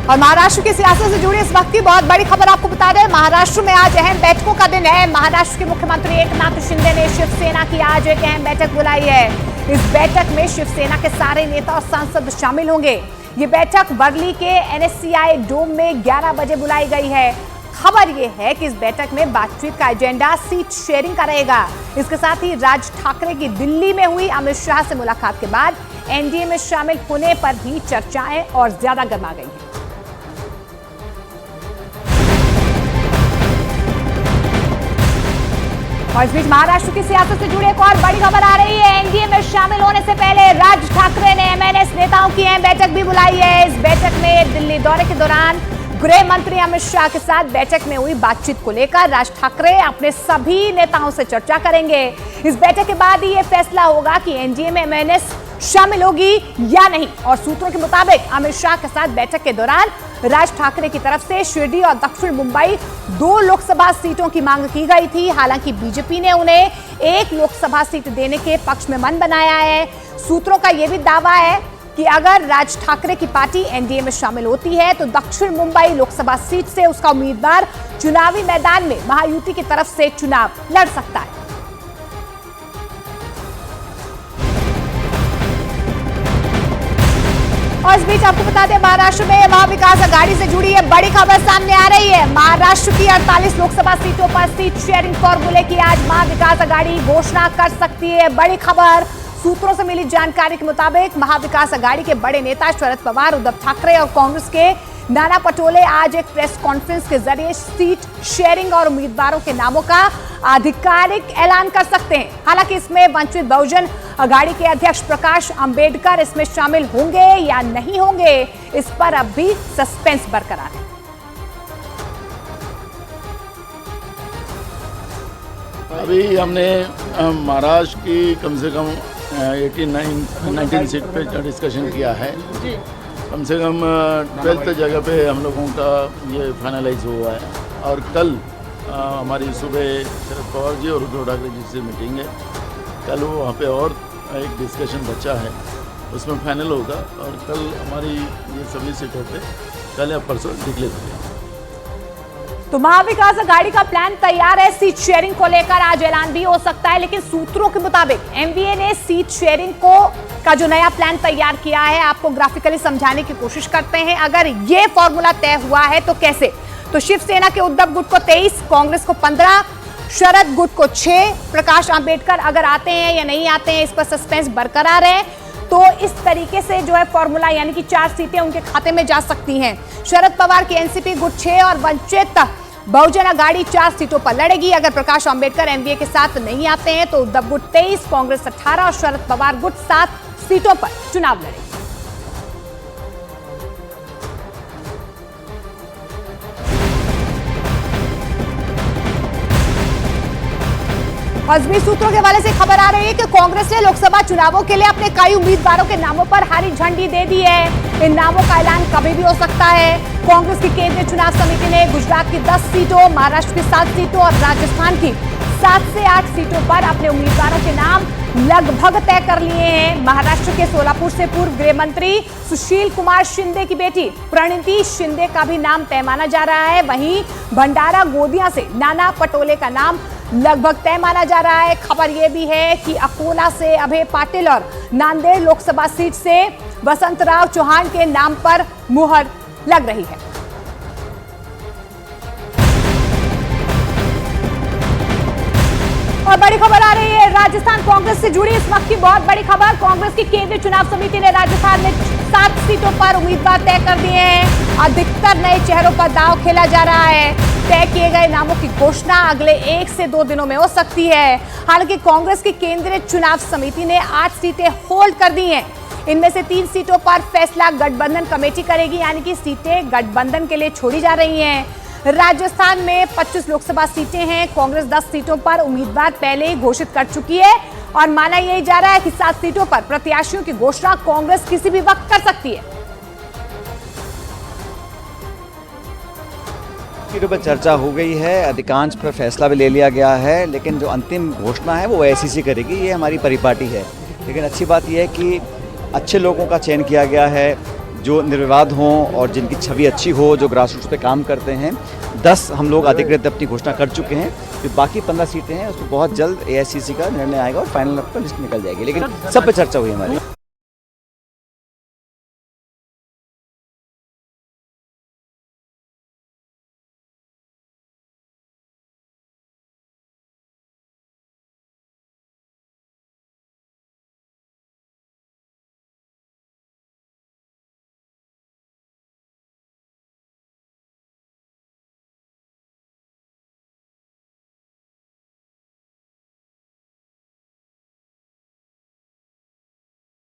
और महाराष्ट्र की सियासत से जुड़ी इस वक्त की बहुत बड़ी खबर आपको बता दें। महाराष्ट्र में आज अहम बैठकों का दिन है। महाराष्ट्र के मुख्यमंत्री एकनाथ शिंदे ने शिवसेना की आज एक अहम बैठक बुलाई है। इस बैठक में शिवसेना के सारे नेता और सांसद शामिल होंगे। ये बैठक वर्ली के NSCI डोम में 11 बजे बुलाई गई है। खबर यह है कि इस बैठक में बातचीत का एजेंडा सीट शेयरिंग का रहेगा। इसके साथ ही राज ठाकरे की दिल्ली में हुई अमित शाह से मुलाकात के बाद एनडीए में शामिल होने पर भी चर्चाएं और ज्यादा गर्मा गई हैं। और इस बीच महाराष्ट्र की सियासत से जुड़ी एक और बड़ी खबर आ रही है। एनडीए में शामिल होने से पहले राज ठाकरे ने MNS नेताओं की अहम बैठक भी बुलाई है। इस बैठक में दिल्ली दौरे के दौरान गृह मंत्री अमित शाह के साथ बैठक में हुई बातचीत को लेकर राज ठाकरे अपने सभी नेताओं से चर्चा करेंगे। इस बैठक के बाद ही यह फैसला होगा कि एनडीए में MNS शामिल होगी या नहीं। और सूत्रों के मुताबिक अमित शाह के साथ बैठक के दौरान राज ठाकरे की तरफ से शिरडी और दक्षिण मुंबई 2 लोकसभा सीटों की मांग की गई थी। हालांकि बीजेपी ने उन्हें 1 लोकसभा सीट देने के पक्ष में मन बनाया है। सूत्रों का यह भी दावा है कि अगर राज ठाकरे की पार्टी एनडीए में शामिल होती है तो दक्षिण मुंबई लोकसभा सीट से उसका उम्मीदवार चुनावी मैदान में महायुति की तरफ से चुनाव लड़ सकता है। और इस बीच आपको बता दें, महाराष्ट्र में महाविकास अघाड़ी से जुड़ी है बड़ी खबर सामने आ रही है। महाराष्ट्र की 48 लोकसभा सीटों पर सीट शेयरिंग फॉर्मूले की आज महाविकास अघाड़ी घोषणा कर सकती है। बड़ी खबर सूत्रों से मिली जानकारी के मुताबिक महाविकास अघाड़ी के बड़े नेता शरद पवार, उद्धव ठाकरे और कांग्रेस के नाना पटोले आज एक प्रेस कॉन्फ्रेंस के जरिए सीट शेयरिंग और उम्मीदवारों के नामों का आधिकारिक ऐलान कर सकते हैं। हालांकि इसमें वंचित बहुजन अघाड़ी के अध्यक्ष प्रकाश अंबेडकर इसमें शामिल होंगे या नहीं होंगे, इस पर अब भी सस्पेंस बरकरार है। अभी हमने महाराष्ट्र की कम से कम 19 सीट पे डिस्कशन किया है। कम से कम 12th जगह पे हम लोगों का ये फाइनलाइज हुआ है। और कल हमारी सुबह शरद पवार जी और उद्धव ठाकरे जी से मीटिंग है। कल वो वहाँ पे और एक डिस्कशन बचा है, उसमें फाइनल होगा। और कल हमारी ये सभी सीटों पे कल या परसों डिक्लेयर हो जाएगा। तो महाविकास अघाड़ी का प्लान तैयार है। सीट शेयरिंग को लेकर आज ऐलान भी हो सकता है, लेकिन सूत्रों के मुताबिक एमवीए ने सीट शेयरिंग का जो नया प्लान तैयार किया है, आपको ग्राफिकली समझाने की कोशिश करते हैं। अगर ये फॉर्मूला तय हुआ है तो कैसे? तो शिवसेना के उद्धव गुट को 23, कांग्रेस को 15, शरद गुट को 6, प्रकाश अंबेडकर अगर आते हैं या नहीं आते हैं, इस पर सस्पेंस बरकरार है। तो इस तरीके से जो है फॉर्मूला, यानी कि 4 सीटें उनके खाते में जा सकती हैं। शरद पवार की एनसीपी गुट 6 और वंचित बहुजन अघाड़ी 4 सीटों पर लड़ेगी। अगर प्रकाश अंबेडकर एमवीए के साथ नहीं आते हैं तो उद्धव गुट 23, कांग्रेस 18 और शरद पवार गुट 7 सीटों पर चुनाव लड़ेगी। अजमेर सूत्रों के हवाले से खबर आ रही है कि कांग्रेस ने लोकसभा चुनावों के लिए अपने कई उम्मीदवारों के नामों पर हरी झंडी दे दी है। इन नामों का ऐलान कभी भी हो सकता है। कांग्रेस की केंद्रीय चुनाव समिति ने गुजरात की 10 सीटों, महाराष्ट्र की 7 सीटों और राजस्थान की 7 से 8 सीटों पर अपने उम्मीदवारों के नाम लगभग तय कर लिए हैं। महाराष्ट्र के सोलापुर से पूर्व गृह मंत्री सुशील कुमार शिंदे की बेटी प्रणिति शिंदे का भी नाम तय माना जा रहा है। वहीं भंडारा गोदिया से नाना पटोले का नाम लगभग तय माना जा रहा है। खबर यह भी है कि अकोला से अभय पाटिल और नांदेड़ लोकसभा सीट से वसंतराव चौहान के नाम पर मुहर लग रही है। और बड़ी खबर आ रही है राजस्थान कांग्रेस से जुड़ी, इस वक्त की बहुत बड़ी खबर। कांग्रेस की केंद्रीय चुनाव समिति ने राजस्थान में 7 सीटों पर उम्मीदवार तय कर दिए हैं। अधिकतर नए चेहरों पर दांव खेला जा रहा है। तय किए गए नामों की घोषणा अगले 1 से 2 दिनों में हो सकती है। हालांकि कांग्रेस की केंद्रीय चुनाव समिति ने 8 सीटें होल्ड कर दी हैं। इनमें से 3 सीटों पर फैसला गठबंधन कमेटी करेगी, यानी कि सीटें गठबंधन के लिए छोड़ी जा रही हैं। राजस्थान में 25 लोकसभा सीटें हैं। कांग्रेस 10 सीटों पर उम्मीदवार पहले ही घोषित कर चुकी है और माना यही जा रहा है कि 7 सीटों पर प्रत्याशियों की घोषणा कांग्रेस किसी भी वक्त कर सकती है। सीटों पर चर्चा हो गई है, अधिकांश पर फैसला भी ले लिया गया है, लेकिन जो अंतिम घोषणा है वो एआईसीसी करेगी। ये हमारी परिपाटी है। लेकिन अच्छी बात यह है कि अच्छे लोगों का चयन किया गया है, जो निर्विवाद हों और जिनकी छवि अच्छी हो, जो ग्रास रूट्स पे काम करते हैं। 10 हम लोग अधिकृत अपनी घोषणा कर चुके हैं। जो बाकी 15 सीटें हैं उसमें बहुत जल्द AICC का निर्णय आएगा और फाइनल लिस्ट निकल जाएगी, लेकिन सब पे चर्चा हुई हमारी।